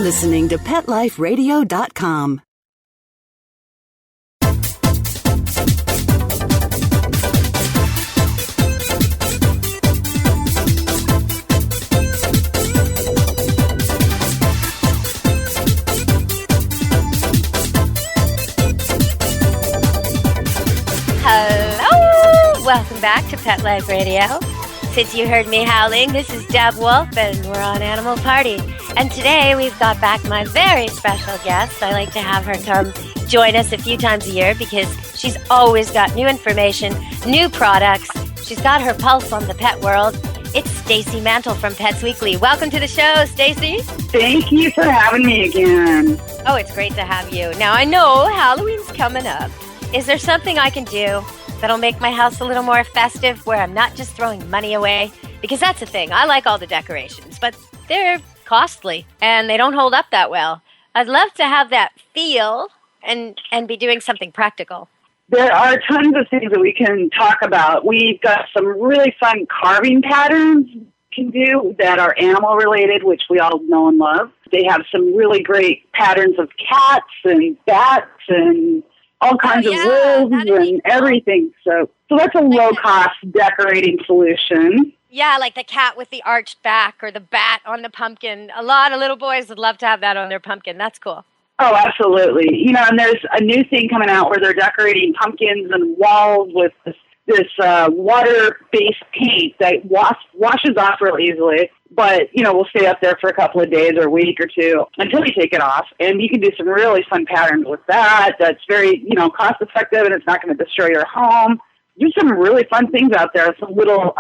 listening to PetLifeRadio.com. Hello! Welcome back to Pet Life Radio. Since you heard me howling, this is Deb Wolf, and we're on Animal Party. And today we've got back my very special guest. I like to have her come join us a few times a year because she's always got new information, new products. She's got her pulse on the pet world. It's Stacy Mantle from Pets Weekly. Welcome to the show, Stacy. Thank you for having me again. Oh, it's great to have you. Now, I know Halloween's coming up. Is there something I can do that'll make my house a little more festive where I'm not just throwing money away? Because that's the thing. I like all the decorations, but they're costly and they don't hold up that well. I'd love to have that feel and be doing something practical. There are tons of things that we can talk about. We've got some really fun carving patterns you can do that are animal related, which we all know and love. They have some really great patterns of cats and bats and all kinds of wolves and everything. So that's a low-cost decorating solution. Yeah, like the cat with the arched back or the bat on the pumpkin. A lot of little boys would love to have that on their pumpkin. That's cool. Oh, absolutely. You know, and there's a new thing coming out where they're decorating pumpkins and walls with this water-based paint that washes off real easily, but, you know, will stay up there for a couple of days or a week or two until you take it off. And you can do some really fun patterns with that. That's very, you know, cost-effective, and it's not going to destroy your home. There's some really fun things out there, some little,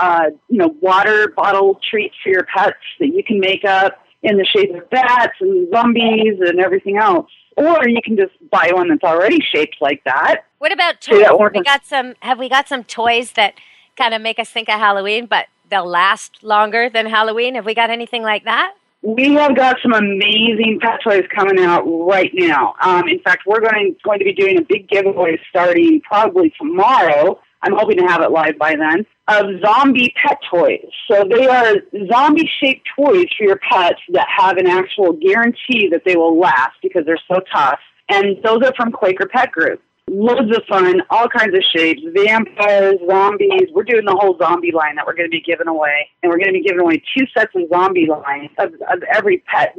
water bottle treats for your pets that you can make up in the shape of bats and zombies and everything else. Or you can just buy one that's already shaped like that. What about toys? Have we got some toys that kind of make us think of Halloween, but they'll last longer than Halloween? Have we got anything like that? We have got some amazing pet toys coming out right now. In fact, we're going to be doing a big giveaway starting probably tomorrow. I'm hoping to have it live by then, of zombie pet toys. So they are zombie-shaped toys for your pets that have an actual guarantee that they will last because they're so tough. And those are from Quaker Pet Group. Loads of fun, all kinds of shapes, vampires, zombies. We're doing the whole zombie line that we're going to be giving away. And we're going to be giving away 2 sets of zombie lines of every pet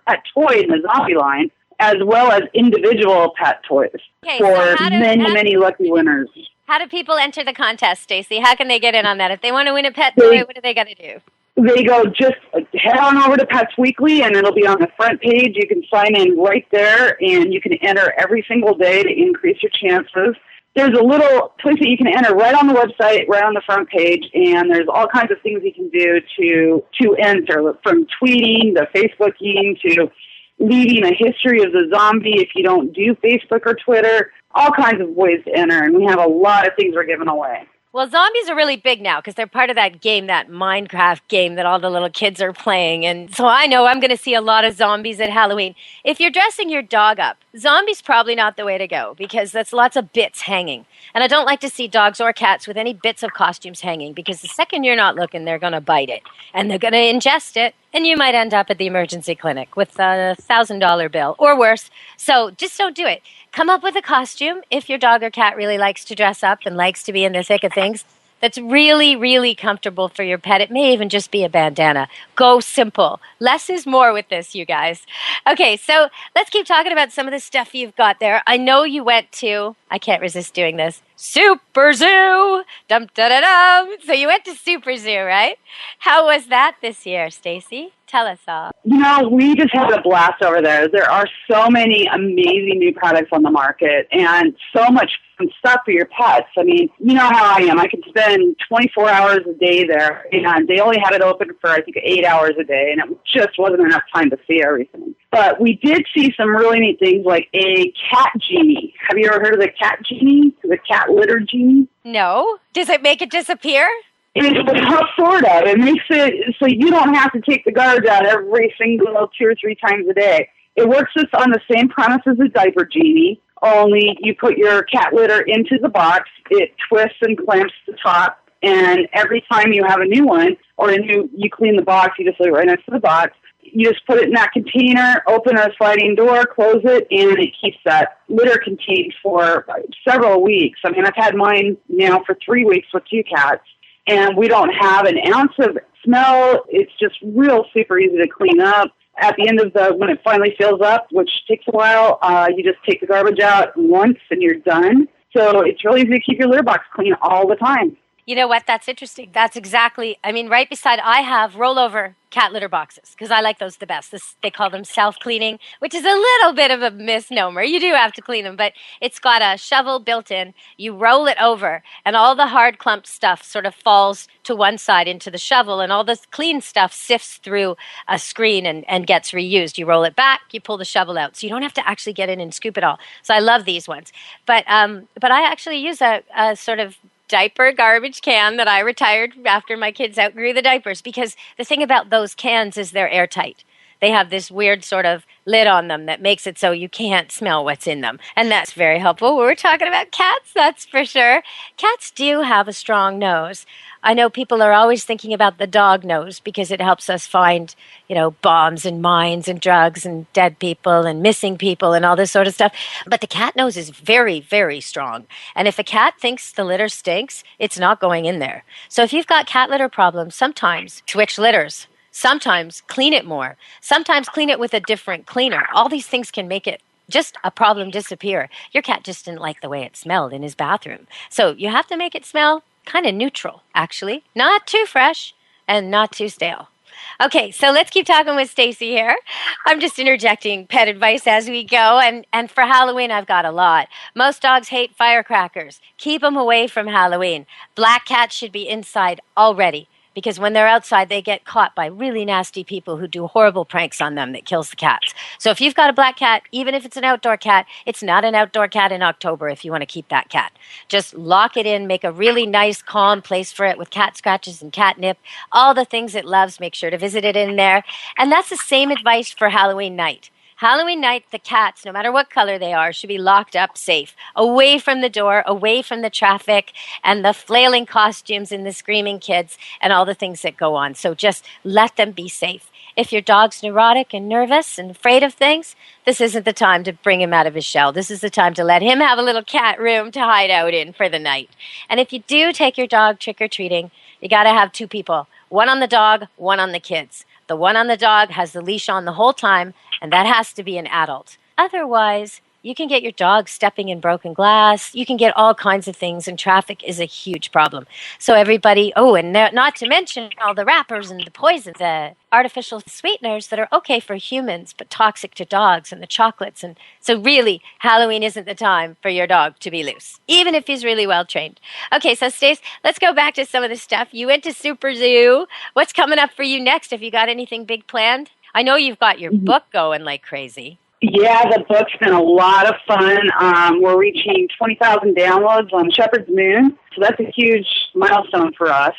pet toy in the zombie line, as well as individual pet toys for many lucky winners. How do people enter the contest, Stacy? How can they get in on that? If they want to win a pet toy, what do they got to do? They go just head on over to Pets Weekly, and it'll be on the front page. You can sign in right there, and you can enter every single day to increase your chances. There's a little place that you can enter right on the website, right on the front page, and there's all kinds of things you can do to enter, from tweeting to Facebooking to leaving a history of the zombie if you don't do Facebook or Twitter. All kinds of ways to enter, and we have a lot of things we're giving away. Well, zombies are really big now because they're part of that game, that Minecraft game that all the little kids are playing. And so I know I'm going to see a lot of zombies at Halloween. If you're dressing your dog up, zombies probably not the way to go because that's lots of bits hanging. And I don't like to see dogs or cats with any bits of costumes hanging because the second you're not looking, they're going to bite it. And they're going to ingest it. And you might end up at the emergency clinic with a $1,000 bill or worse. So just don't do it. Come up with a costume if your dog or cat really likes to dress up and likes to be in the thick of things. That's really, really comfortable for your pet. It may even just be a bandana. Go simple. Less is more with this, you guys. Okay, so let's keep talking about some of the stuff you've got there. I know you went to, I can't resist doing this, SuperZoo. Dum-da-da-dum. So you went to SuperZoo, right? How was that this year, Stacy? Tell us all. You know, we just had a blast over there. There are so many amazing new products on the market and so much fun stuff for your pets. I mean, you know how I am. I could spend 24 hours a day there, and they only had it open for, I think, 8 hours a day, and it just wasn't enough time to see everything. But we did see some really neat things like a cat genie. Have you ever heard of the cat genie? The cat litter genie? No. Does it make it disappear? Sort of. It makes it so you don't have to take the garbage out every single 2 or 3 times a day. It works just on the same premise as a diaper genie, only you put your cat litter into the box, it twists and clamps the top, and every time you have a new one, or you clean the box, you just leave it right next to the box, You just put it in that container, open a sliding door, close it, and it keeps that litter contained for several weeks. I mean, I've had mine now for 3 weeks with 2 cats, and we don't have an ounce of smell. It's just real super easy to clean up. At the end of when it finally fills up, which takes a while, you just take the garbage out once and you're done. So it's really easy to keep your litter box clean all the time. You know what? That's interesting. That's exactly, I mean, right beside, I have rollover cat litter boxes because I like those the best. They call them self-cleaning, which is a little bit of a misnomer. You do have to clean them, but it's got a shovel built in. You roll it over, and all the hard clumped stuff sort of falls to one side into the shovel, and all the clean stuff sifts through a screen and gets reused. You roll it back, you pull the shovel out, so you don't have to actually get in and scoop it all. So I love these ones. But I actually use a sort of diaper garbage can that I retired after my kids outgrew the diapers, because the thing about those cans is they're airtight. They have this weird sort of lid on them that makes it so you can't smell what's in them. And that's very helpful. We're talking about cats, that's for sure. Cats do have a strong nose. I know people are always thinking about the dog nose because it helps us find, bombs and mines and drugs and dead people and missing people and all this sort of stuff. But the cat nose is very, very strong. And if a cat thinks the litter stinks, it's not going in there. So if you've got cat litter problems, sometimes switch litters. Sometimes clean it more. Sometimes clean it with a different cleaner. All these things can make it just a problem disappear. Your cat just didn't like the way it smelled in his bathroom. So you have to make it smell kind of neutral, actually. Not too fresh and not too stale. Okay, so let's keep talking with Stacy here. I'm just interjecting pet advice as we go, and for Halloween, I've got a lot. Most dogs hate firecrackers. Keep them away from Halloween. Black cats should be inside already, because when they're outside, they get caught by really nasty people who do horrible pranks on them that kills the cats. So if you've got a black cat, even if it's an outdoor cat, it's not an outdoor cat in October if you want to keep that cat. Just lock it in, make a really nice, calm place for it with cat scratches and catnip, all the things it loves, make sure to visit it in there. And that's the same advice for Halloween night. Halloween night, the cats, no matter what color they are, should be locked up safe, away from the door, away from the traffic, and the flailing costumes and the screaming kids and all the things that go on. So just let them be safe. If your dog's neurotic and nervous and afraid of things, this isn't the time to bring him out of his shell. This is the time to let him have a little cat room to hide out in for the night. And if you do take your dog trick-or-treating, you got to have 2 people, one on the dog, one on the kids. The one on the dog has the leash on the whole time, and that has to be an adult. Otherwise, you can get your dog stepping in broken glass. You can get all kinds of things, and traffic is a huge problem. So everybody, and not to mention all the wrappers and the poisons, the artificial sweeteners that are okay for humans but toxic to dogs, and the chocolates. And so really, Halloween isn't the time for your dog to be loose, even if he's really well trained. Okay, so Stace, let's go back to some of the stuff. You went to SuperZoo. What's coming up for you next? Have you got anything big planned? I know you've got your book going like crazy. Yeah, the book's been a lot of fun. We're reaching 20,000 downloads on Shepherd's Moon, so that's a huge milestone for us,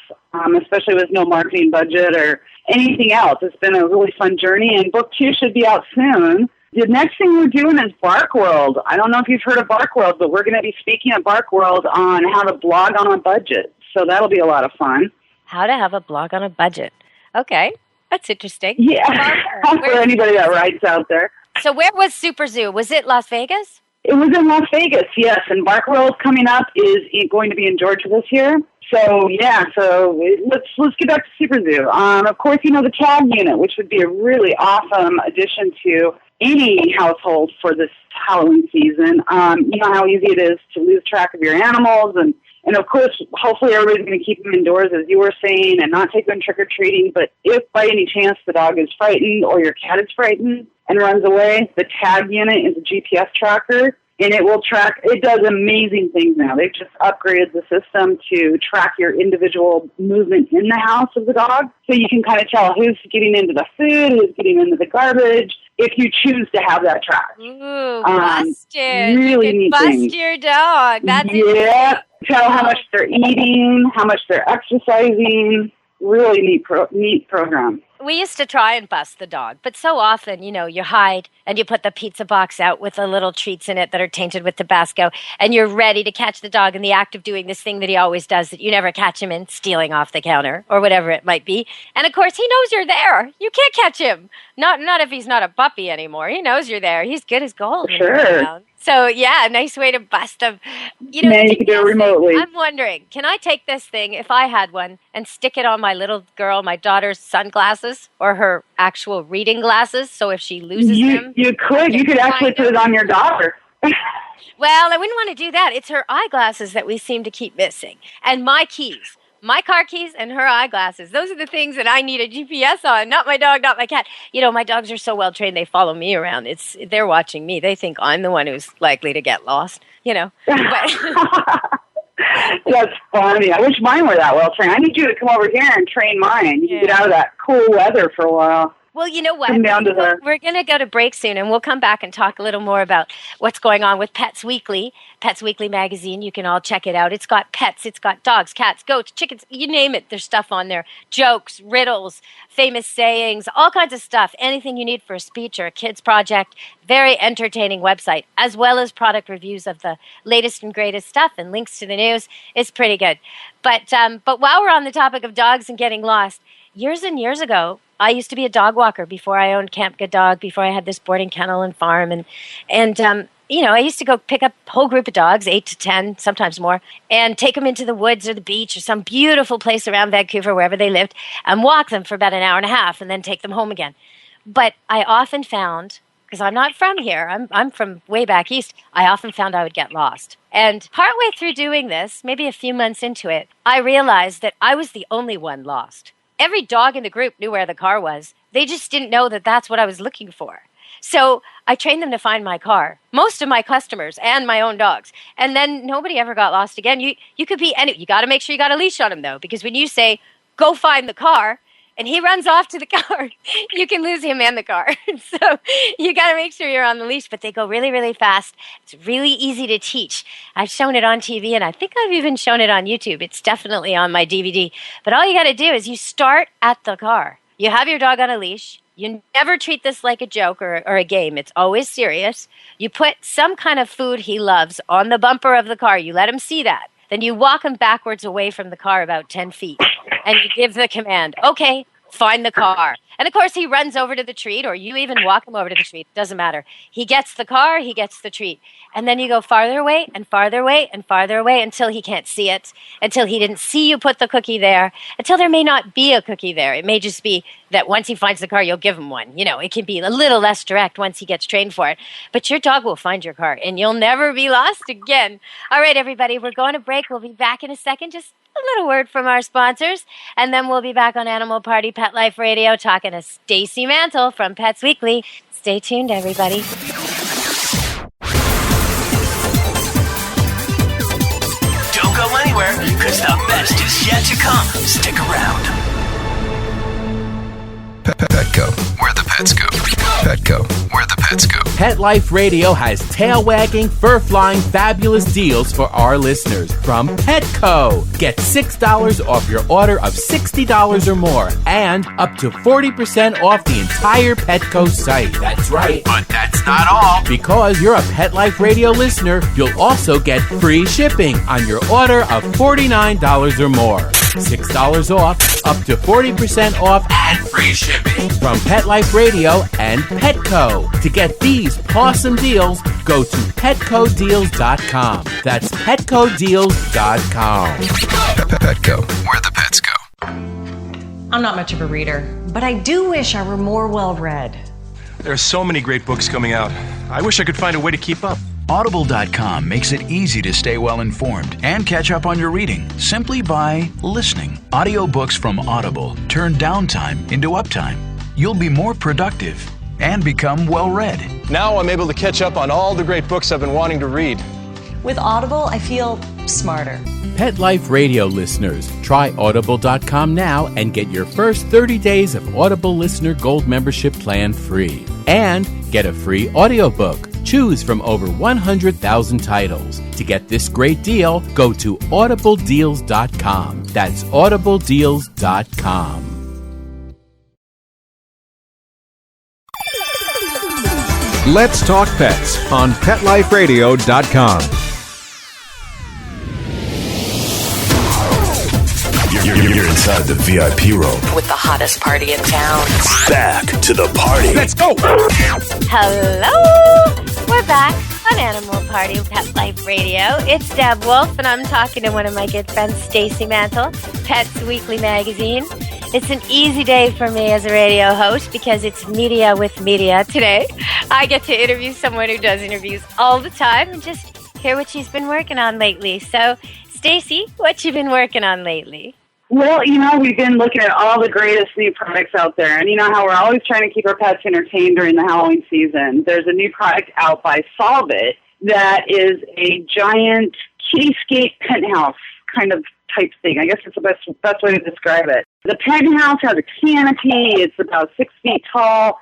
especially with no marketing budget or anything else. It's been a really fun journey, and book 2 should be out soon. The next thing we're doing is Bark World. I don't know if you've heard of Bark World, but we're going to be speaking at Bark World on how to blog on a budget, so that'll be a lot of fun. How to have a blog on a budget. Okay, that's interesting. Yeah, for anybody that writes out there. So where was SuperZoo? Was it Las Vegas? It was in Las Vegas, yes. And Bark World coming up is going to be in Georgia this year. So, let's get back to SuperZoo. Of course, the tag unit, which would be a really awesome addition to any household for this Halloween season. You know how easy it is to lose track of your animals. And of course, hopefully everybody's going to keep them indoors, as you were saying, and not take them trick-or-treating. But if by any chance the dog is frightened or your cat is frightened and runs away, the tag unit is a GPS tracker, and it will track. It does amazing things now. They've just upgraded the system to track your individual movement in the house of the dog, so you can kind of tell who's getting into the food, who's getting into the garbage, if you choose to have that tracked. Ooh, busted. Really you neat bust things. your dog. That's Tell how much they're eating, how much they're exercising. Really neat program. we used to try and bust the dog, but so often, you hide and you put the pizza box out with the little treats in it that are tainted with Tabasco, and you're ready to catch the dog in the act of doing this thing that he always does that you never catch him in, stealing off the counter or whatever it might be. And of course, he knows you're there. You can't catch him. Not if he's not a puppy anymore. He knows you're there. He's good as gold. Sure. So, yeah, a nice way to bust them. Now you can do it remotely. I'm wondering, can I take this thing, if I had one, and stick it on my little girl, my daughter's sunglasses, or her actual reading glasses, so if she loses them... You could. You could actually put it on your daughter. Well, I wouldn't want to do that. It's her eyeglasses that we seem to keep missing. And my keys. My car keys and her eyeglasses. Those are the things that I need a GPS on, not my dog, not my cat. My dogs are so well trained, they follow me around. They're watching me. They think I'm the one who's likely to get lost, But That's funny. I wish mine were that well trained. I need you to come over here and train mine. You can get out of that cool weather for a while. Well, you know what? We're going to go to break soon, and we'll come back and talk a little more about what's going on with Pets Weekly. Pets Weekly magazine, you can all check it out. It's got pets, it's got dogs, cats, goats, chickens, you name it. There's stuff on there. Jokes, riddles, famous sayings, all kinds of stuff. Anything you need for a speech or a kid's project. Very entertaining website, as well as product reviews of the latest and greatest stuff and links to the news. It's pretty good. But while we're on the topic of dogs and getting lost, years and years ago, I used to be a dog walker before I owned Camp Good Dog, before I had this boarding kennel and farm. And I used to go pick up a whole group of dogs, 8 to 10, sometimes more, and take them into the woods or the beach or some beautiful place around Vancouver, wherever they lived, and walk them for about an hour and a half and then take them home again. But I often found, because I'm not from here, I'm from way back east, I often found I would get lost. And partway through doing this, maybe a few months into it, I realized that I was the only one lost. Every dog in the group knew where the car was. They just didn't know that that's what I was looking for. So I trained them to find my car, most of my customers and my own dogs. And then nobody ever got lost again. You could be you got to make sure you got a leash on him, though, because when you say, go find the car, and he runs off to the car, you can lose him and the car. So you got to make sure you're on the leash, but they go really, really fast. It's really easy to teach. I've shown it on TV, and I think I've even shown it on YouTube. It's definitely on my DVD. But all you got to do is you start at the car. You have your dog on a leash. You never treat this like a joke or a game. It's always serious. You put some kind of food he loves on the bumper of the car. You let him see that. Then you walk him backwards away from the car about 10 feet. And you give the command, okay, find the car. And, of course, he runs over to the treat, or you even walk him over to the treat. Doesn't matter. He gets the car, he gets the treat. And then you go farther away and farther away and farther away until he can't see it, until he didn't see you put the cookie there, until there may not be a cookie there. It may just be that once he finds the car, you'll give him one. It can be a little less direct once he gets trained for it. But your dog will find your car, and you'll never be lost again. All right, everybody, we're going to break. We'll be back in a second. Just a little word from our sponsors, and then we'll be back on Animal Party Pet Life Radio talking to Stacy Mantle from Pets Weekly. Stay tuned, everybody. Don't go anywhere, because the best is yet to come. Stick around. Petco, where the pets go. Petco, where the pets go. Pet Life Radio has tail-wagging, fur-flying, fabulous deals for our listeners from Petco. Get $6 off your order of $60 or more, and up to 40% off the entire Petco site. That's right. But that's not all. Because you're a Pet Life Radio listener, you'll also get free shipping on your order of $49 or more. $6 off, up to 40% off, and free shipping from Pet Life Radio and Petco. To get these awesome deals, go to petcodeals.com. That's petcodeals.com. Petco, where the pets go. I'm not much of a reader, but I do wish I were more well-read. There are so many great books coming out. I wish I could find a way to keep up. Audible.com makes it easy to stay well informed and catch up on your reading simply by listening. Audiobooks from Audible turn downtime into uptime. You'll be more productive and become well read. Now I'm able to catch up on all the great books I've been wanting to read. With Audible, I feel smarter. Pet Life Radio listeners, try Audible.com now and get your first 30 days of Audible Listener Gold membership plan free. And get a free audiobook. Choose from over 100,000 titles. To get this great deal, go to audibledeals.com. That's audibledeals.com. Let's Talk Pets on PetLifeRadio.com. You're inside the VIP room with the hottest party in town. Back to the party. Let's go! Hello! We're back on Animal Party Pet Life Radio. It's Deb Wolf, and I'm talking to one of my good friends, Stacy Mantle, Pets Weekly Magazine. It's an easy day for me as a radio host because it's media with media today. I get to interview someone who does interviews all the time and just hear what she's been working on lately. So, Stacy, what you been working on lately? Well, we've been looking at all the greatest new products out there. And you know how we're always trying to keep our pets entertained during the Halloween season. There's a new product out by Solve It that is a giant kittyscape penthouse kind of type thing. I guess it's the best way to describe it. The penthouse has a canopy. It's about 6 feet tall.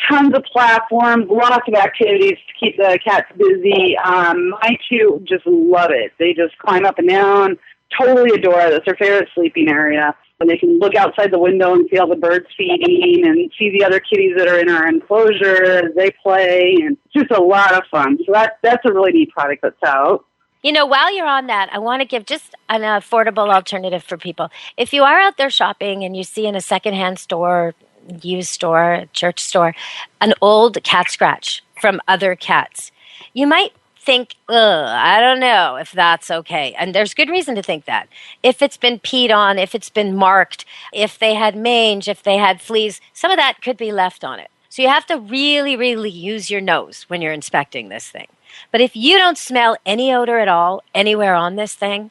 Tons of platforms, lots of activities to keep the cats busy. My two just love it. They just climb up and down. Totally adore it. It's their favorite sleeping area. And they can look outside the window and see all the birds feeding and see the other kitties that are in our enclosure as they play. And it's just a lot of fun. So that's a really neat product that's out. While you're on that, I want to give just an affordable alternative for people. If you are out there shopping and you see in a secondhand store, used store, church store, an old cat scratch from other cats, you might think, I don't know if that's okay. And there's good reason to think that. If it's been peed on, if it's been marked, if they had mange, if they had fleas, some of that could be left on it. So you have to really, really use your nose when you're inspecting this thing. But if you don't smell any odor at all anywhere on this thing,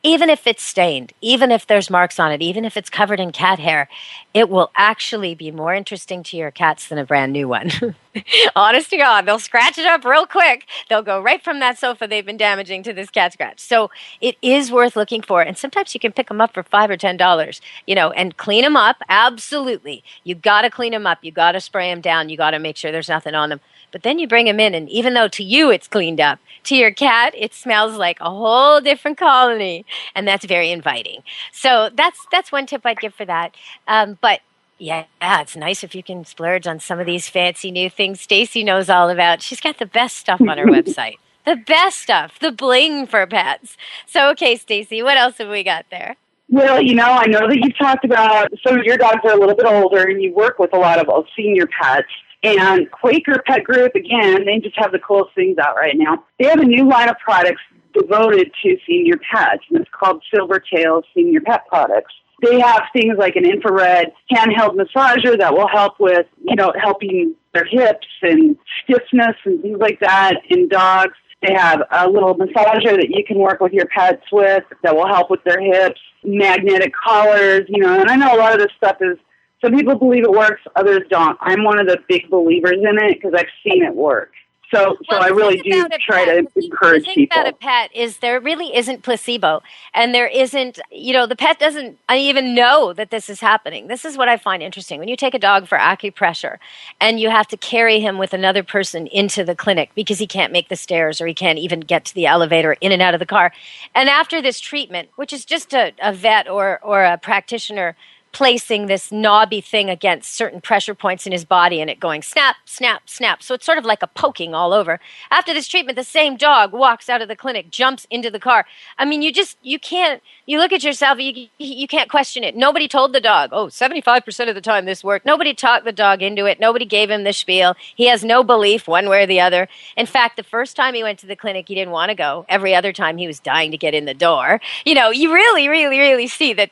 even if it's stained, even if there's marks on it, even if it's covered in cat hair, it will actually be more interesting to your cats than a brand new one. Honest to God, they'll scratch it up real quick. They'll go right from that sofa they've been damaging to this cat scratch. So it is worth looking for. And sometimes you can pick them up for $5 or $10, and clean them up. Absolutely. You got to clean them up. You got to spray them down. You got to make sure there's nothing on them. But then you bring them in, and even though to you it's cleaned up, to your cat it smells like a whole different colony, and that's very inviting. So that's one tip I'd give for that. But yeah, it's nice if you can splurge on some of these fancy new things Stacy knows all about. She's got the best stuff on her website. The best stuff, the bling for pets. So, okay, Stacy, what else have we got there? Well, I know that you've talked about some of your dogs are a little bit older, and you work with a lot of senior pets. And Quaker Pet Group, again, they just have the coolest things out right now. They have a new line of products devoted to senior pets, and it's called Silvertail Senior Pet Products. They have things like an infrared handheld massager that will help with, helping their hips and stiffness and things like that in dogs. They have a little massager that you can work with your pets with that will help with their hips, magnetic collars, and I know a lot of this stuff is, some people believe it works, others don't. I'm one of the big believers in it because I've seen it work. So I really do try to encourage people. The thing about a pet is there really isn't placebo, and there isn't, the pet doesn't even know that this is happening. This is what I find interesting. When you take a dog for acupressure and you have to carry him with another person into the clinic because he can't make the stairs or he can't even get to the elevator in and out of the car. And after this treatment, which is just a vet or a practitioner placing this knobby thing against certain pressure points in his body and it going snap, snap, snap. So it's sort of like a poking all over. After this treatment, the same dog walks out of the clinic, jumps into the car. I mean, you look at yourself, you can't question it. Nobody told the dog, 75% of the time this worked. Nobody talked the dog into it. Nobody gave him the spiel. He has no belief one way or the other. In fact, the first time he went to the clinic, he didn't want to go. Every other time he was dying to get in the door. You really, really, really see that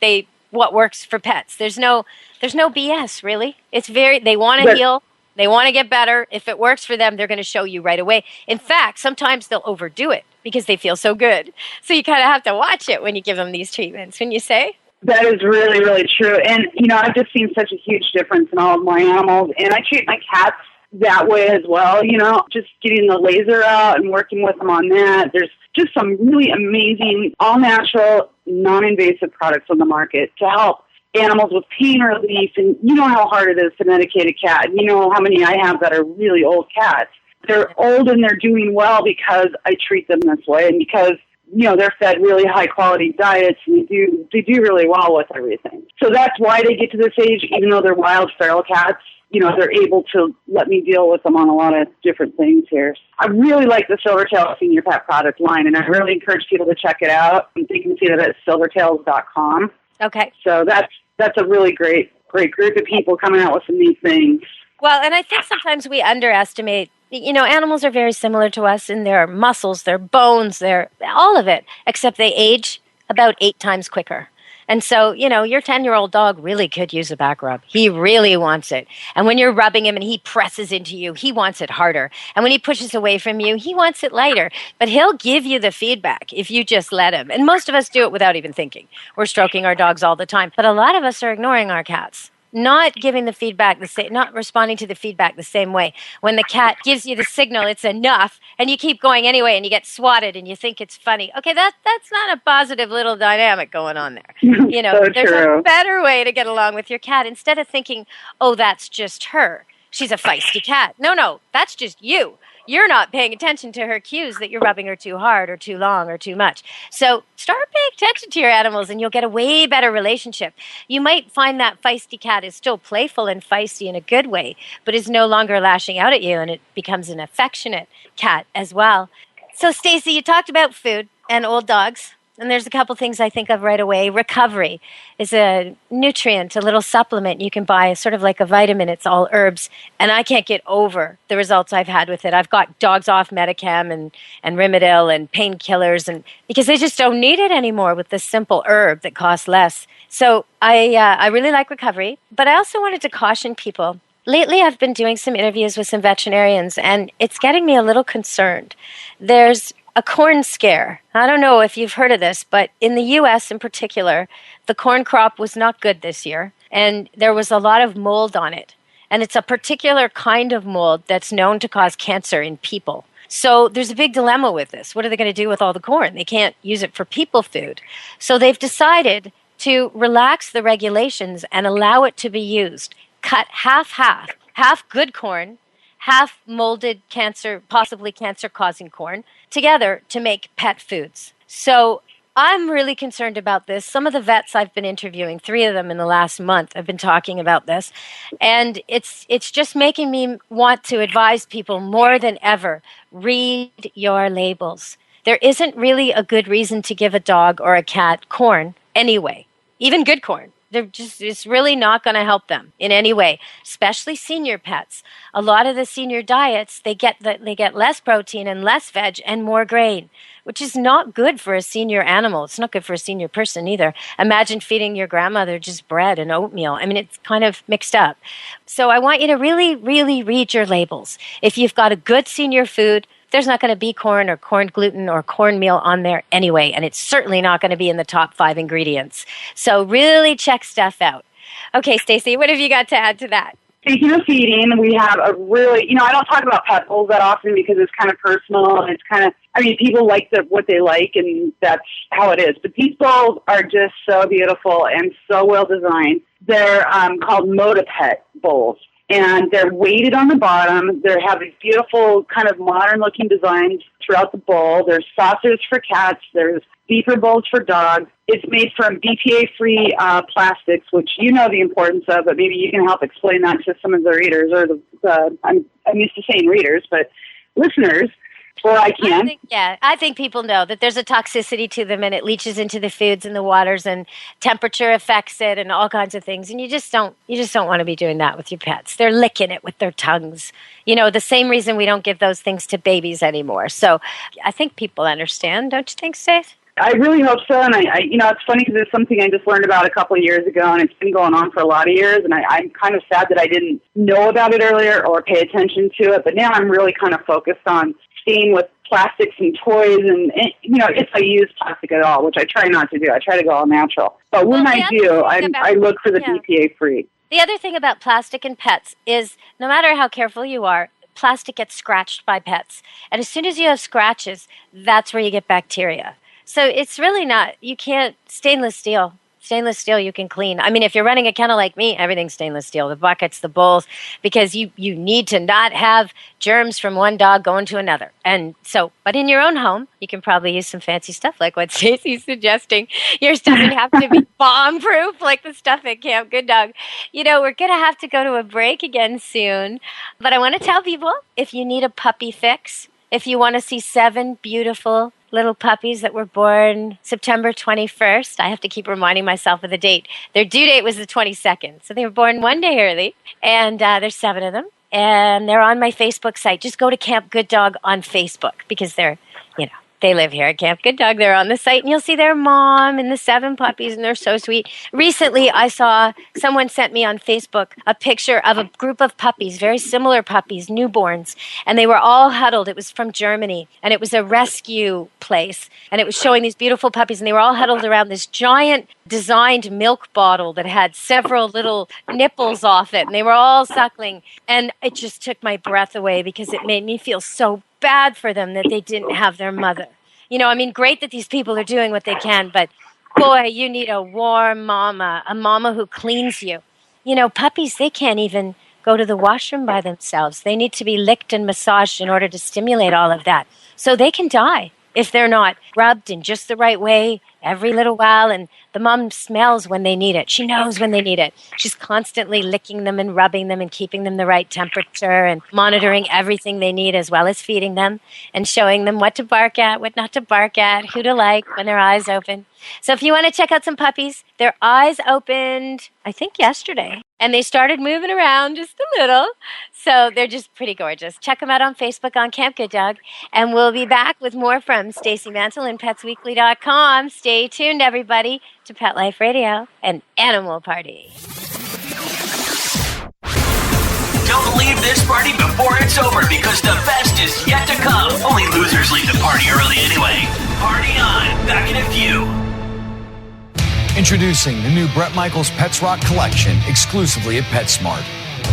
what works for pets. There's no BS, really. They want to heal. They want to get better. If it works for them, they're going to show you right away. In fact, sometimes they'll overdo it because they feel so good. So you kind of have to watch it when you give them these treatments, wouldn't you say? That is really, really true. And, I've just seen such a huge difference in all of my animals. And I treat my cats that way as well, just getting the laser out and working with them on that. There's just some really amazing, all-natural, non-invasive products on the market to help animals with pain relief. And you know how hard it is to medicate a cat. You know how many I have that are really old cats. They're old and they're doing well because I treat them this way and because, they're fed really high-quality diets and they do really well with everything. So that's why they get to this age, even though they're wild feral cats. they're able to let me deal with them on a lot of different things here. I really like the Silvertail Senior Pet product line, and I really encourage people to check it out. You can see that at silvertails.com. Okay. So that's a really great group of people coming out with some neat things. Well, and I think sometimes we underestimate, animals are very similar to us in their muscles, their bones, their all of it, except they age about 8 times quicker. And so, your 10-year-old dog really could use a back rub. He really wants it. And when you're rubbing him and he presses into you, he wants it harder. And when he pushes away from you, he wants it lighter. But he'll give you the feedback if you just let him. And most of us do it without even thinking. We're stroking our dogs all the time. But a lot of us are ignoring our cats. Not giving the feedback not responding to the feedback the same way. When the cat gives you the signal, it's enough, and you keep going anyway, and you get swatted, and you think it's funny. Okay, that's not a positive little dynamic going on there. So there's true. a better way to get along with your cat. Instead of thinking, oh, that's just her. She's a feisty cat. No, that's just you. You're not paying attention to her cues that you're rubbing her too hard or too long or too much. So start paying attention to your animals and you'll get a way better relationship. You might find that feisty cat is still playful and feisty in a good way, but is no longer lashing out at you, and it becomes an affectionate cat as well. So Stacy, you talked about food and old dogs. And there's a couple things I think of right away. Recovery is a nutrient, a little supplement you can buy, sort of like a vitamin. It's all herbs. And I can't get over the results I've had with it. I've got dogs off Medicam and Rimadyl and painkillers, and because they just don't need it anymore with this simple herb that costs less. So I really like Recovery. But I also wanted to caution people. Lately, I've been doing some interviews with some veterinarians, and it's getting me a little concerned. There's a corn scare. I don't know if you've heard of this, but in the U.S. in particular, the corn crop was not good this year, and there was a lot of mold on it. And it's a particular kind of mold that's known to cause cancer in people. So there's a big dilemma with this. What are they going to do with all the corn? They can't use it for people food. So they've decided to relax the regulations and allow it to be used. Cut half good corn, half molded possibly cancer-causing corn, together to make pet foods. So I'm really concerned about this. Some of the vets I've been interviewing, 3 of them in the last month, have been talking about this. And it's just making me want to advise people more than ever, read your labels. There isn't really a good reason to give a dog or a cat corn anyway, even good corn. It's really not going to help them in any way, especially senior pets. A lot of the senior diets, they get less protein and less veg and more grain, which is not good for a senior animal. It's not good for a senior person either. Imagine feeding your grandmother just bread and oatmeal. I mean, it's kind of mixed up. So I want you to really, really read your labels. If you've got a good senior food, there's not going to be corn or corn gluten or cornmeal on there anyway, and it's certainly not going to be in the top 5 ingredients. So really check stuff out. Okay, Stacy, what have you got to add to that? Speaking of feeding, we have a really, I don't talk about pet bowls that often because it's kind of personal and it's kind of, people like what they like and that's how it is. But these bowls are just so beautiful and so well designed. They're called Modapet bowls. And they're weighted on the bottom. They have these beautiful kind of modern-looking designs throughout the bowl. There's saucers for cats. There's beeper bowls for dogs. It's made from BPA-free plastics, which you know the importance of, but maybe you can help explain that to some of the readers, or I'm used to saying readers, but listeners. Or I can. I think people know that there's a toxicity to them and it leaches into the foods and the waters and temperature affects it and all kinds of things. And you just don't want to be doing that with your pets. They're licking it with their tongues. The same reason we don't give those things to babies anymore. So I think people understand, don't you think, Stacey? I really hope so. And it's funny because it's something I just learned about a couple of years ago and it's been going on for a lot of years. And I'm kind of sad that I didn't know about it earlier or pay attention to it. But now I'm really kind of focused on staying with plastics and toys and if I use plastic at all, which I try not to do. I try to go all natural. But when I do, I look for the BPA-free. The other thing about plastic and pets is no matter how careful you are, plastic gets scratched by pets. And as soon as you have scratches, that's where you get bacteria. So it's really not, stainless steel Stainless steel you can clean. I mean, if you're running a kennel like me, everything's stainless steel. The buckets, the bowls, because you need to not have germs from one dog going to another. And so, but in your own home, you can probably use some fancy stuff like what Stacey's suggesting. Yours doesn't have to be bomb-proof like the stuff at Camp Good Dog. You know, we're going to have to go to a break again soon. But I want to tell people, if you need a puppy fix, if you want to see 7 beautiful little puppies that were born September 21st. I have to keep reminding myself of the date. Their due date was the 22nd. So they were born one day early. And there's 7 of them. And they're on my Facebook site. Just go to Camp Good Dog on Facebook because they're, they live here at Camp Good Dog. They're on the site, and you'll see their mom and the 7 puppies, and they're so sweet. Recently, I saw someone sent me on Facebook a picture of a group of puppies, very similar puppies, newborns, and they were all huddled. It was from Germany, and it was a rescue place, and it was showing these beautiful puppies, and they were all huddled around this giant designed milk bottle that had several little nipples off it, and they were all suckling, and it just took my breath away because it made me feel so bad for them that they didn't have their mother. Great that these people are doing what they can, but boy, you need a warm mama, a mama who cleans you. Puppies, they can't even go to the washroom by themselves. They need to be licked and massaged in order to stimulate all of that. So they can die if they're not rubbed in just the right way every little while. And the mom smells when they need it. She knows when they need it. She's constantly licking them and rubbing them and keeping them the right temperature and monitoring everything they need, as well as feeding them and showing them what to bark at, what not to bark at, who to like when their eyes open. So if you want to check out some puppies, their eyes opened, I think, yesterday. And they started moving around just a little. So they're just pretty gorgeous. Check them out on Facebook on Camp Good Dog. And we'll be back with more from Stacey Mantle and PetsWeekly.com. Stay tuned, everybody, to Pet Life Radio and Animal Party. Don't leave this party before it's over because the best is yet to come. Only losers leave the party early anyway. Party on. Back in a few. Introducing the new Bret Michaels Pets Rock collection exclusively at PetSmart.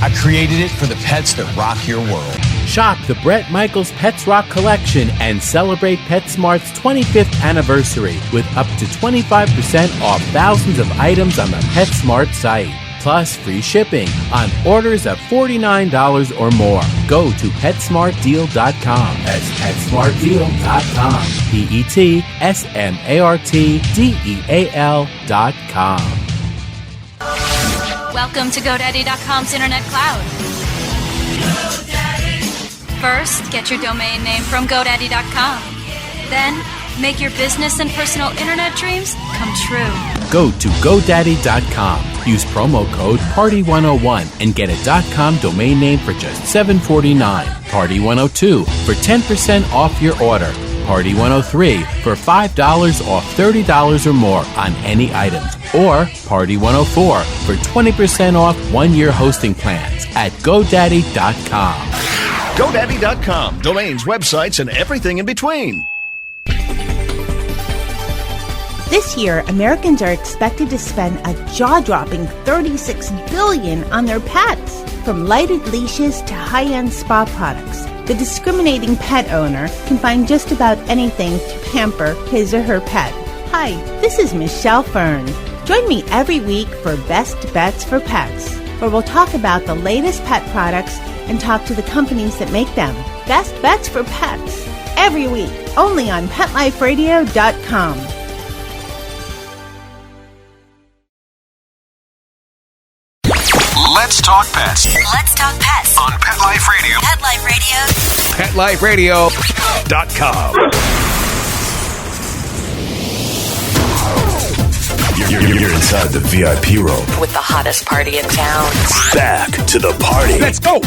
I created it for the pets that rock your world. Shop the Bret Michaels Pets Rock collection and celebrate PetSmart's 25th anniversary with up to 25% off thousands of items on the PetSmart site. Plus free shipping on orders of $49 or more. Go to PetSmartDeal.com. That's PetSmartDeal.com. PetSmartDeal.com. Welcome to GoDaddy.com's Internet Cloud. First, get your domain name from GoDaddy.com. Then, make your business and personal internet dreams come true. Go to GoDaddy.com. Use promo code PARTY101 and get a .com domain name for just $7.49. Party102 for 10% off your order. Party103 for $5 off $30 or more on any items. Or Party104 for 20% off 1-year hosting plans at GoDaddy.com. GoDaddy.com. Domains, websites, and everything in between. This year, Americans are expected to spend a jaw-dropping $36 billion on their pets. From lighted leashes to high-end spa products, the discriminating pet owner can find just about anything to pamper his or her pet. Hi, this is Michelle Fern. Join me every week for Best Bets for Pets, where we'll talk about the latest pet products and talk to the companies that make them. Best Bets for Pets, every week, only on PetLifeRadio.com. Let's talk pets. Let's talk pets On Pet Life Radio. Pet Life Radio. PetLifeRadio.com. You're inside the VIP room. with the hottest party in town. Back to the party. Let's go.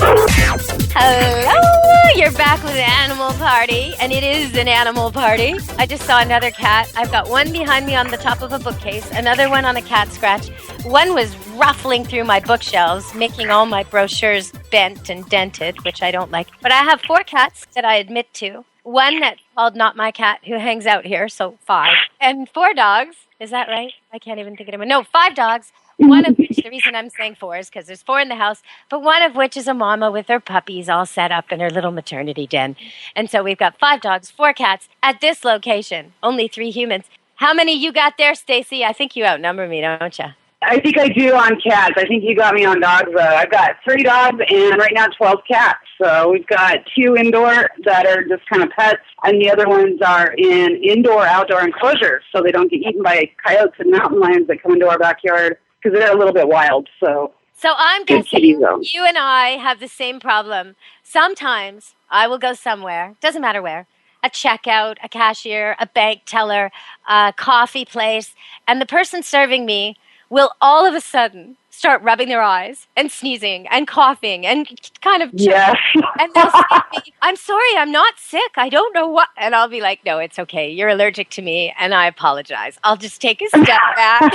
Hello! You're back with Animal Party, and it is an animal party. I just saw another cat. I've got one behind me on the top of a bookcase, another one on a cat scratch. One was ruffling through my bookshelves, making all my brochures bent and dented, which I don't like. But I have 4 cats that I admit to. One that's called Not My Cat, who hangs out here, so 5. And 4 dogs. Is that right? I can't even think of it. No, 5 dogs. One of which, the reason I'm saying 4 is because there's 4 in the house, but one of which is a mama with her puppies all set up in her little maternity den. And so we've got 5 dogs, 4 cats at this location, only 3 humans. How many you got there, Stacy? I think you outnumber me, don't you? I think I do on cats. I think you got me on dogs. I've got 3 dogs and right now 12 cats. So we've got 2 indoor that are just kind of pets, and the other ones are in indoor-outdoor enclosures so they don't get eaten by coyotes and mountain lions that come into our backyard because they're a little bit wild. So I'm guessing you and I have the same problem. Sometimes I will go somewhere, doesn't matter where, a checkout, a cashier, a bank teller, a coffee place, and the person serving me will all of a sudden start rubbing their eyes and sneezing and coughing and kind of yes. And they'll say to me, I'm sorry, I'm not sick. I don't know what. And I'll be like, no, it's okay. You're allergic to me, and I apologize. I'll just take a step back.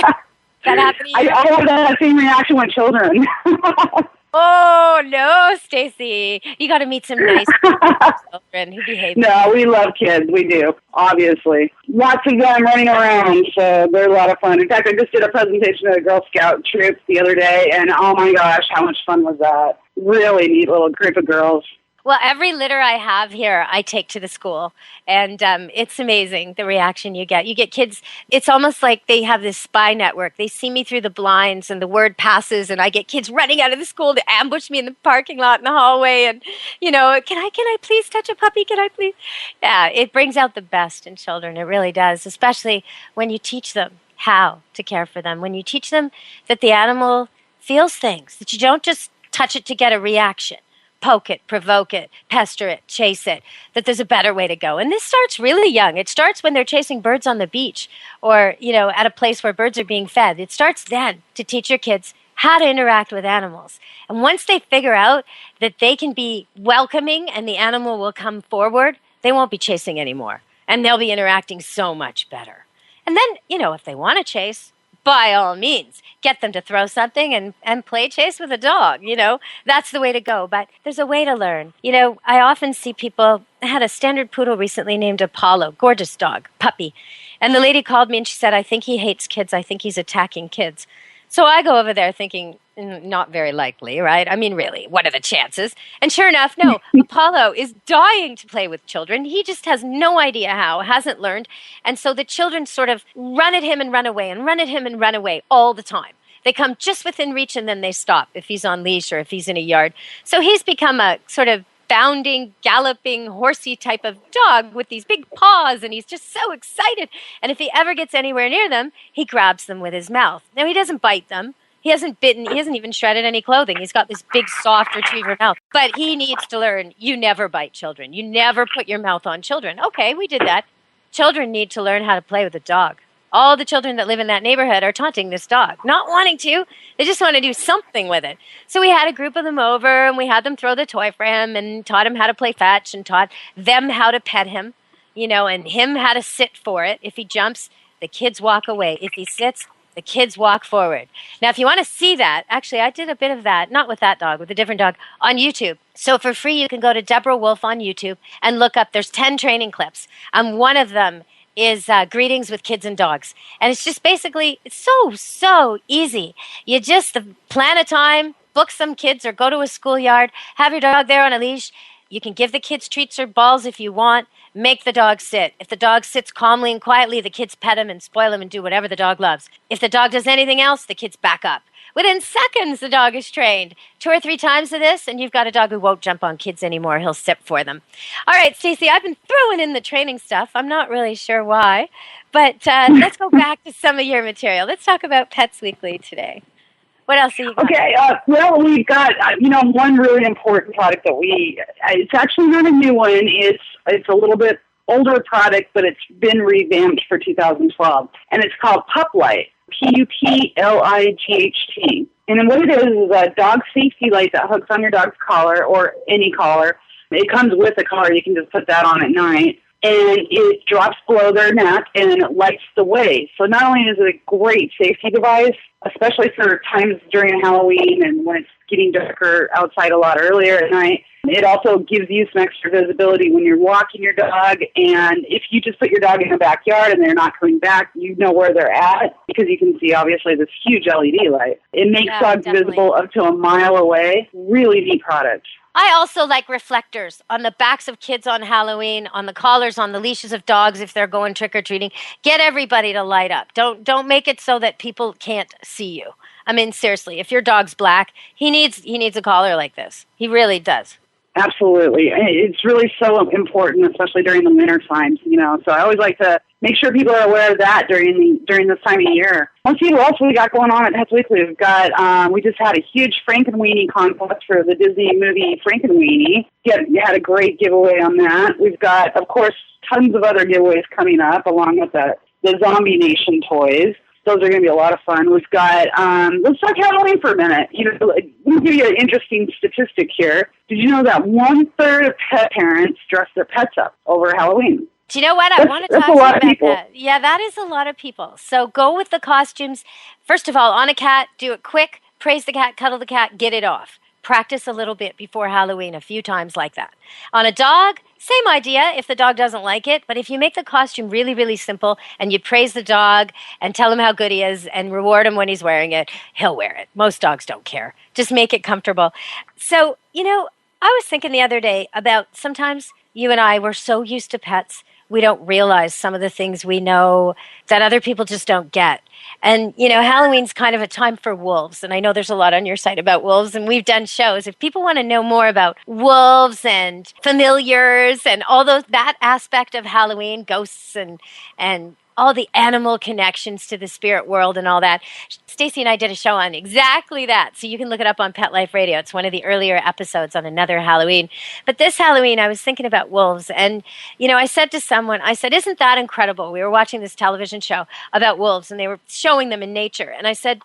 That happened to you? I have that same reaction with children. Oh, no, Stacy. You got to meet some nice children who behave. No, we love kids. We do, obviously. Lots of them running around, so they're a lot of fun. In fact, I just did a presentation at a Girl Scout troop the other day, and oh my gosh, how much fun was that? Really neat little group of girls. Well, every litter I have here, I take to the school, and it's amazing the reaction you get. You get kids, it's almost like they have this spy network. They see me through the blinds, and the word passes, and I get kids running out of the school to ambush me in the parking lot in the hallway, and, you know, can I please touch a puppy? Can I please? Yeah, it brings out the best in children. It really does, especially when you teach them how to care for them, when you teach them that the animal feels things, that you don't just touch it to get a reaction. Poke it, provoke it, pester it, chase it, that there's a better way to go. And this starts really young. It starts when they're chasing birds on the beach or, you know, at a place where birds are being fed. It starts then to teach your kids how to interact with animals. And once they figure out that they can be welcoming and the animal will come forward, they won't be chasing anymore. And they'll be interacting so much better. And then, you know, if they want to chase, by all means, get them to throw something and play chase with a dog, you know. That's the way to go. But there's a way to learn. You know, I often see people, I had a standard poodle recently named Apollo, gorgeous dog, puppy. And the lady called me and she said, I think he hates kids. I think he's attacking kids. So I go over there thinking, not very likely, right? I mean, really, what are the chances? And sure enough, no, Apollo is dying to play with children. He just has no idea how, hasn't learned. And so the children sort of run at him and run away and run at him and run away all the time. They come just within reach and then they stop if he's on leash or if he's in a yard. So he's become a sort of bounding, galloping, horsey type of dog with these big paws, and he's just so excited. And if he ever gets anywhere near them, he grabs them with his mouth. Now, he doesn't bite them. He hasn't bitten. He hasn't even shredded any clothing. He's got this big, soft retriever mouth. But he needs to learn, you never bite children. You never put your mouth on children. Okay, we did that. Children need to learn how to play with a dog. All the children that live in that neighborhood are taunting this dog, not wanting to. They just want to do something with it. So we had a group of them over, and we had them throw the toy for him and taught him how to play fetch and taught them how to pet him, you know, and him how to sit for it. If he jumps, the kids walk away. If he sits, the kids walk forward. Now, if you want to see that, actually, I did a bit of that, not with that dog, with a different dog, on YouTube. So for free, you can go to Deborah Wolf on YouTube and look up, there's 10 training clips. One of them is greetings with kids and dogs. And it's just basically, it's so easy. You just plan a time, book some kids or go to a schoolyard, have your dog there on a leash. You can give the kids treats or balls if you want. Make the dog sit. If the dog sits calmly and quietly, the kids pet him and spoil him and do whatever the dog loves. If the dog does anything else, the kids back up. Within seconds, the dog is trained. 2 or 3 times of this, and you've got a dog who won't jump on kids anymore. He'll sit for them. All right, Stacey, I've been throwing in the training stuff. I'm not really sure why. But let's go back to some of your material. Let's talk about Pets Weekly today. What else have you got? Okay, well, we've got, one really important product that it's actually not a new one. It's a little bit older product, but it's been revamped for 2012. And it's called Pup Light. Puplight. And then what it is a dog safety light that hooks on your dog's collar or any collar. It comes with a collar. You can just put that on at night. And it drops below their neck and it lights the way. So not only is it a great safety device, especially for times during Halloween and when it's getting darker outside a lot earlier at night, it also gives you some extra visibility when you're walking your dog. And if you just put your dog in the backyard and they're not coming back, you know where they're at because you can see, obviously, this huge LED light. It makes dogs visible up to a mile away. Really neat product. I also like reflectors on the backs of kids on Halloween, on the collars, on the leashes of dogs if they're going trick-or-treating. Get everybody to light up. Don't make it so that people can't see you. I mean, seriously, if your dog's black, he needs a collar like this. He really does. Absolutely. It's really so important, especially during the winter times, So I always like to make sure people are aware of that during this time of year. Let's see what else we got going on at Pets Weekly. We've got, we just had a huge Frankenweenie contest for the Disney movie Frankenweenie. We had a great giveaway on that. We've got, of course, tons of other giveaways coming up, along with the Zombie Nation toys. Those are going to be a lot of fun. We've got, let's talk Halloween for a minute. Let me give you an interesting statistic here. Did you know that 1/3 of pet parents dress their pets up over Halloween? Do you know what? I want to talk to you about that. Yeah, that is a lot of people. So go with the costumes. First of all, on a cat, do it quick. Praise the cat, cuddle the cat, get it off. Practice a little bit before Halloween, a few times like that. On a dog, same idea if the dog doesn't like it, but if you make the costume really, really simple and you praise the dog and tell him how good he is and reward him when he's wearing it, he'll wear it. Most dogs don't care. Just make it comfortable. So, I was thinking the other day about sometimes you and I, we're so used to pets, we don't realize some of the things we know that other people just don't get. And, Halloween's kind of a time for wolves. And I know there's a lot on your site about wolves, and we've done shows. If people want to know more about wolves and familiars and all that aspect of Halloween, ghosts and all the animal connections to the spirit world and all that, Stacy and I did a show on exactly that. So you can look it up on Pet Life Radio. It's one of the earlier episodes on another Halloween. But this Halloween, I was thinking about wolves. And, I said to someone, isn't that incredible? We were watching this television show about wolves, and they were showing them in nature. And I said,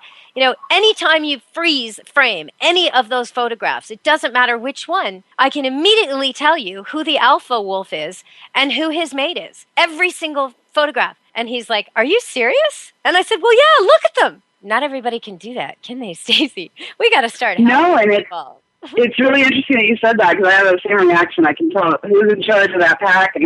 anytime you freeze frame any of those photographs, it doesn't matter which one, I can immediately tell you who the alpha wolf is and who his mate is. Every single photograph. And he's like, "Are you serious?" And I said, "Well, yeah, look at them." Not everybody can do that, can they, Stacey? We got to start. No, and it's really interesting that you said that, because I have the same reaction. I can tell who's in charge of that pack and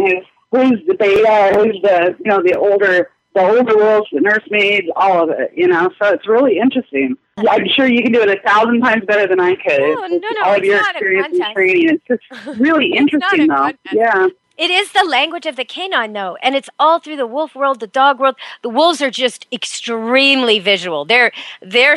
who's the beta, who's the older wolves, the nursemaids, all of it. So it's really interesting. I'm sure you can do it 1,000 times better than I could. No, all of your experience and training. It's just really interesting, though. Yeah. It is the language of the canine, though, and it's all through the wolf world, the dog world. The wolves are just extremely visual. They're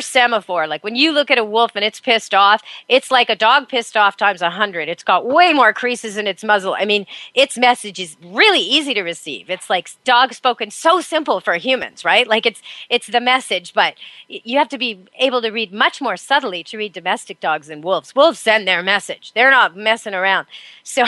semaphore. Like when you look at a wolf and it's pissed off, it's like a dog pissed off times 100. It's got way more creases in its muzzle. I mean, its message is really easy to receive. It's like dog spoken, so simple for humans, right? Like it's the message, but you have to be able to read much more subtly to read domestic dogs than wolves. Wolves send their message. They're not messing around. So,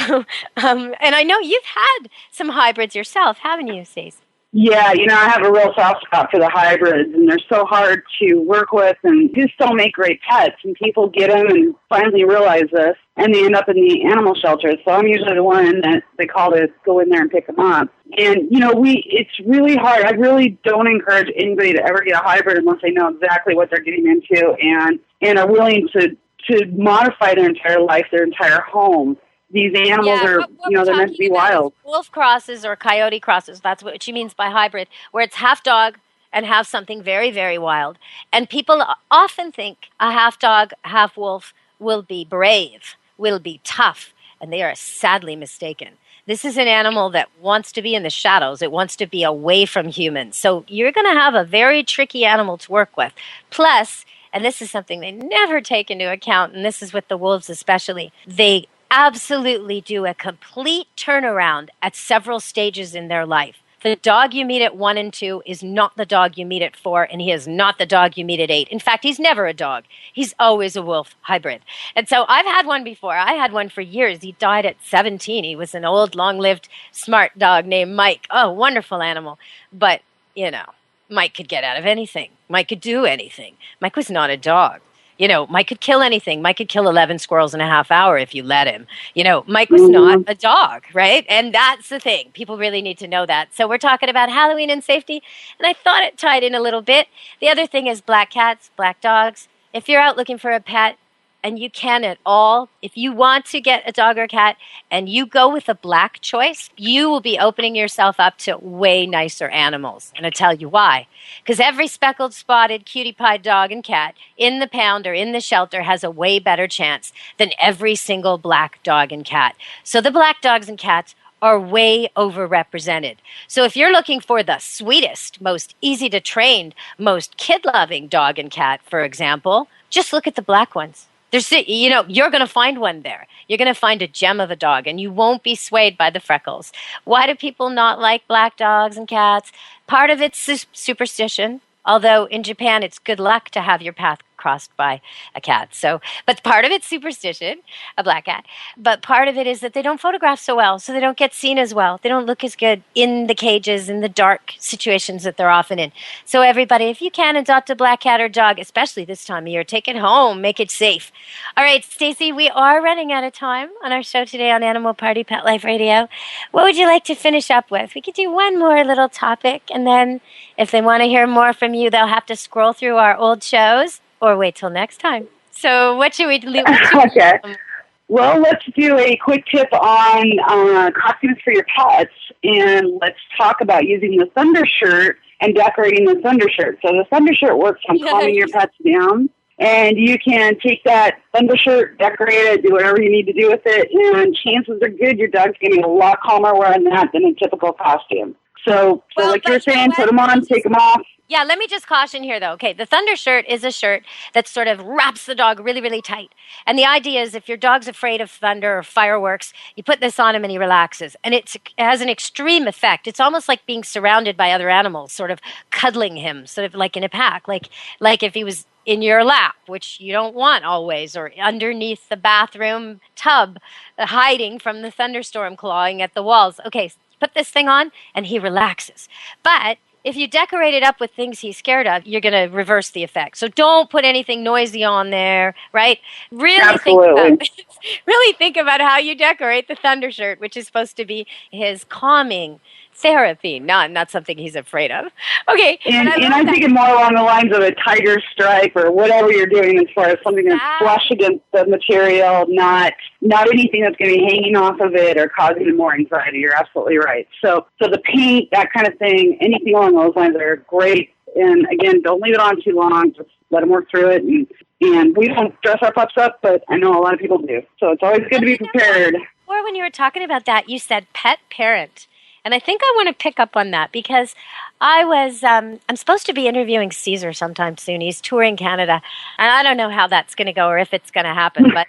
and I know you've had some hybrids yourself, haven't you, Stacey? Yeah, I have a real soft spot for the hybrids, and they're so hard to work with and just don't make great pets. And people get them and finally realize this, and they end up in the animal shelters. So I'm usually the one that they call to go in there and pick them up. And, it's really hard. I really don't encourage anybody to ever get a hybrid unless they know exactly what they're getting into and are willing to modify their entire life, their entire home. These animals are, they're meant to be wild. Wolf crosses or coyote crosses, that's what she means by hybrid, where it's half dog and half something very, very wild. And people often think a half dog, half wolf will be brave, will be tough, and they are sadly mistaken. This is an animal that wants to be in the shadows. It wants to be away from humans. So you're going to have a very tricky animal to work with. Plus, and this is something they never take into account, and this is with the wolves especially, they absolutely do a complete turnaround at several stages in their life. The dog you meet at 1 and 2 is not the dog you meet at 4, and he is not the dog you meet at 8. In fact, he's never a dog. He's always a wolf hybrid. And so I've had one before. I had one for years. He died at 17. He was an old, long-lived, smart dog named Mike. Oh, wonderful animal. But, Mike could get out of anything. Mike could do anything. Mike was not a dog. Mike could kill anything. Mike could kill 11 squirrels in a half hour if you let him. Mike was not a dog, right? And that's the thing. People really need to know that. So we're talking about Halloween and safety, and I thought it tied in a little bit. The other thing is black cats, black dogs. If you're out looking for a pet, and you can at all, if you want to get a dog or a cat and you go with a black choice, you will be opening yourself up to way nicer animals. And I'll tell you why. Because every speckled, spotted, cutie pie dog and cat in the pound or in the shelter has a way better chance than every single black dog and cat. So the black dogs and cats are way overrepresented. So if you're looking for the sweetest, most easy to train, most kid-loving dog and cat, for example, just look at the black ones. There's, you're going to find one there. You're going to find a gem of a dog, and you won't be swayed by the freckles. Why do people not like black dogs and cats? Part of it's superstition, although in Japan it's good luck to have your path crossed by a cat. So, but part of it's superstition, a black cat. But part of it is that they don't photograph so well, so they don't get seen as well. They don't look as good in the cages, in the dark situations that they're often in. So everybody, if you can adopt a black cat or dog, especially this time of year, take it home, make it safe. All right, Stacy, we are running out of time on our show today on Animal Party Pet Life Radio. What would you like to finish up with? We could do one more little topic, and then if they want to hear more from you, they'll have to scroll through our old shows or wait till next time. So what should we do? Okay. Well, let's do a quick tip on costumes for your pets, and let's talk about using the Thunder Shirt and decorating the Thunder Shirt. So the Thunder Shirt works on calming your pets down, and you can take that Thunder Shirt, decorate it, do whatever you need to do with it, and chances are good your dog's going to be a lot calmer wearing that than a typical costume. So like you're saying, put them on, take them off. Yeah, let me just caution here, though. Okay, the Thunder Shirt is a shirt that sort of wraps the dog really, really tight. And the idea is if your dog's afraid of thunder or fireworks, you put this on him and he relaxes. And it has an extreme effect. It's almost like being surrounded by other animals, sort of cuddling him, sort of like in a pack, like if he was in your lap, which you don't want always, or underneath the bathroom tub, hiding from the thunderstorm clawing at the walls. Okay, put this thing on and he relaxes. But if you decorate it up with things he's scared of, you're going to reverse the effect. So don't put anything noisy on there, right? Really think about how you decorate the Thunder Shirt, which is supposed to be his calming therapy, not something he's afraid of. Okay. And I'm thinking more along the lines of a tiger stripe or whatever you're doing as far as something that's flush against the material, not anything that's going to be hanging off of it or causing him more anxiety. You're absolutely right. So the paint, that kind of thing, anything along those lines are great. And again, don't leave it on too long. Just let them work through it. And we don't dress our pups up, but I know a lot of people do. So it's always good to be prepared. Or when you were talking about that, you said pet parent. And I think I want to pick up on that because I'm supposed to be interviewing Caesar sometime soon. He's touring Canada. And I don't know how that's going to go or if it's going to happen, but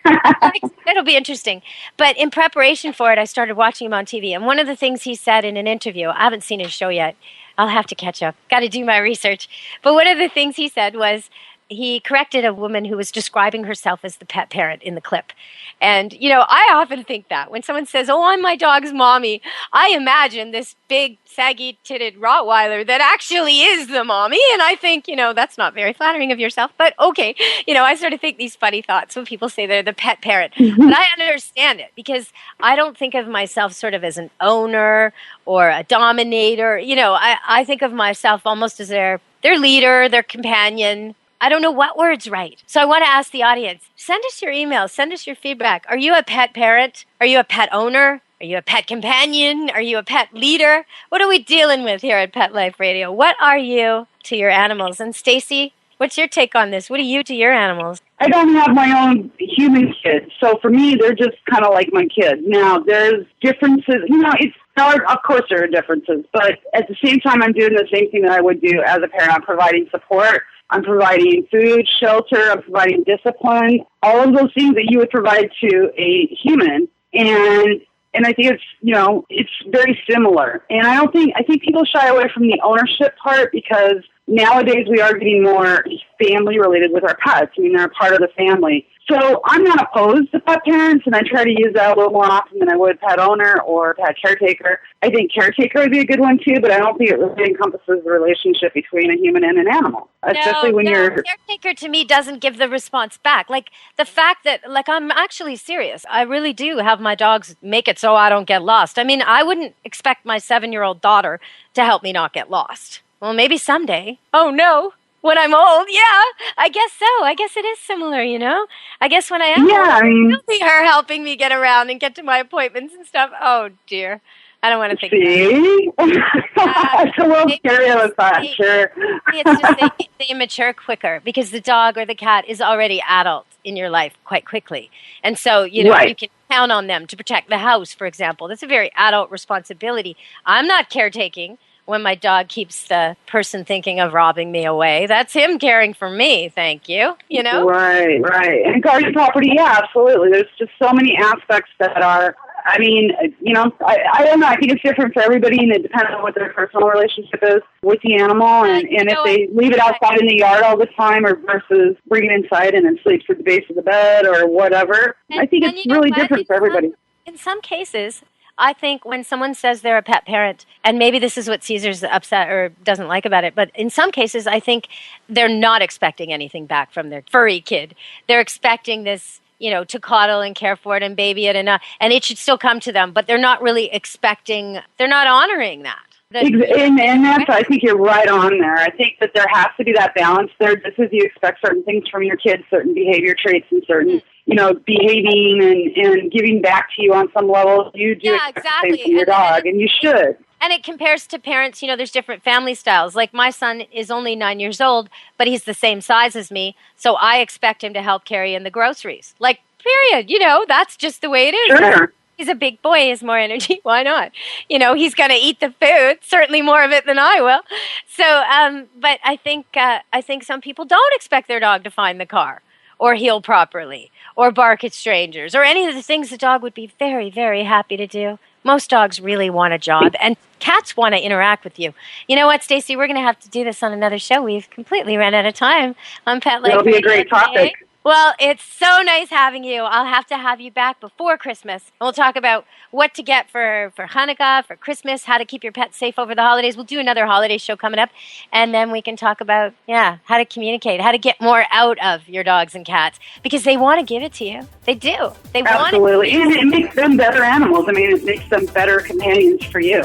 it'll be interesting. But in preparation for it, I started watching him on TV. And one of the things he said in an interview, I haven't seen his show yet. I'll have to catch up. Got to do my research. But one of the things he said was, he corrected a woman who was describing herself as the pet parent in the clip. And, I often think that when someone says, oh, I'm my dog's mommy, I imagine this big, saggy-titted Rottweiler that actually is the mommy. And I think, that's not very flattering of yourself. But okay, I sort of think these funny thoughts when people say they're the pet parent. But I understand it because I don't think of myself sort of as an owner or a dominator. I think of myself almost as their leader, their companion. I don't know what word's right. So I want to ask the audience, send us your email, send us your feedback. Are you a pet parent? Are you a pet owner? Are you a pet companion? Are you a pet leader? What are we dealing with here at Pet Life Radio? What are you to your animals? And Stacy, what's your take on this? What are you to your animals? I don't have my own human kids. So for me, they're just kind of like my kids. Now, there's differences. Of course there are differences. But at the same time, I'm doing the same thing that I would do as a parent. I'm providing support. I'm providing food, shelter, I'm providing discipline, all of those things that you would provide to a human. And I think it's very similar. And I think people shy away from the ownership part because nowadays we are getting more family related with our pets. I mean, they're a part of the family. So I'm not opposed to pet parents, and I try to use that a little more often than I would pet owner or pet caretaker. I think caretaker would be a good one too, but I don't think it really encompasses the relationship between a human and an animal, especially when you're... Caretaker to me doesn't give the response back. Like the fact that, I'm actually serious. I really do have my dogs make it so I don't get lost. I mean, I wouldn't expect my 7-year-old daughter to help me not get lost. Well, maybe someday. Oh, no. When I'm old, yeah, I guess so. I guess it is similar, I guess when I am old, I'll see her helping me get around and get to my appointments and stuff. Oh, dear. I don't want to think about it. It's a little scary of a thought, sure. It's just they mature quicker because the dog or the cat is already adult in your life quite quickly. And so, you can count on them to protect the house, for example. That's a very adult responsibility. I'm not caretaking when my dog keeps the person thinking of robbing me away. That's him caring for me, thank you, Right. And guarding property, yeah, absolutely. There's just so many aspects that are, I don't know. I think it's different for everybody, and it depends on what their personal relationship is with the animal, and if they leave it outside in the yard all the time or versus bring it inside and then sleeps at the base of the bed or whatever. I think it's really different for everybody. In some cases, I think when someone says they're a pet parent, and maybe this is what Caesar's upset or doesn't like about it, but in some cases, I think they're not expecting anything back from their furry kid. They're expecting this, to coddle and care for it and baby it, and it should still come to them, but they're not really expecting, they're not honoring that. And that's, I think you're right on there. I think that there has to be that balance there, just as you expect certain things from your kids, certain behavior traits and certain, behaving and giving back to you on some level. You do expect the same from your dog, and you should. And it compares to parents, there's different family styles. Like my son is only 9 years old, but he's the same size as me, so I expect him to help carry in the groceries. Like, period. That's just the way it is. Sure. He's a big boy, he has more energy. Why not? He's going to eat the food, certainly more of it than I will. So, but I think some people don't expect their dog to find the car or heel properly or bark at strangers or any of the things the dog would be very, very happy to do. Most dogs really want a job, and cats want to interact with you. You know what, Stacey? We're going to have to do this on another show. We've completely run out of time on Pet Life. It'll be a great topic. Well, it's so nice having you. I'll have to have you back before Christmas. And we'll talk about what to get for Hanukkah, for Christmas, how to keep your pets safe over the holidays. We'll do another holiday show coming up. And then we can talk about, how to communicate, how to get more out of your dogs and cats. Because they want to give it to you. They do. They want it. Absolutely. And it makes them better animals. I mean, it makes them better companions for you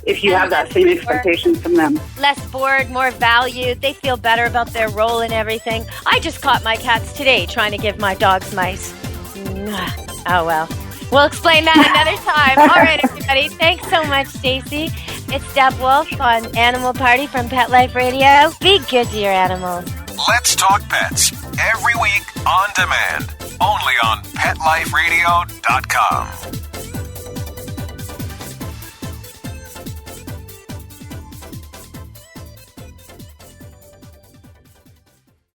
if you have that same expectation from them. Less bored, more valued. They feel better about their role in everything. I just caught my cats today trying to give my dogs mice. Oh, well. We'll explain that another time. All right, everybody. Thanks so much, Stacey. It's Deb Wolf on Animal Party from Pet Life Radio. Be good to your animals. Let's Talk Pets. Every week on demand. Only on PetLifeRadio.com.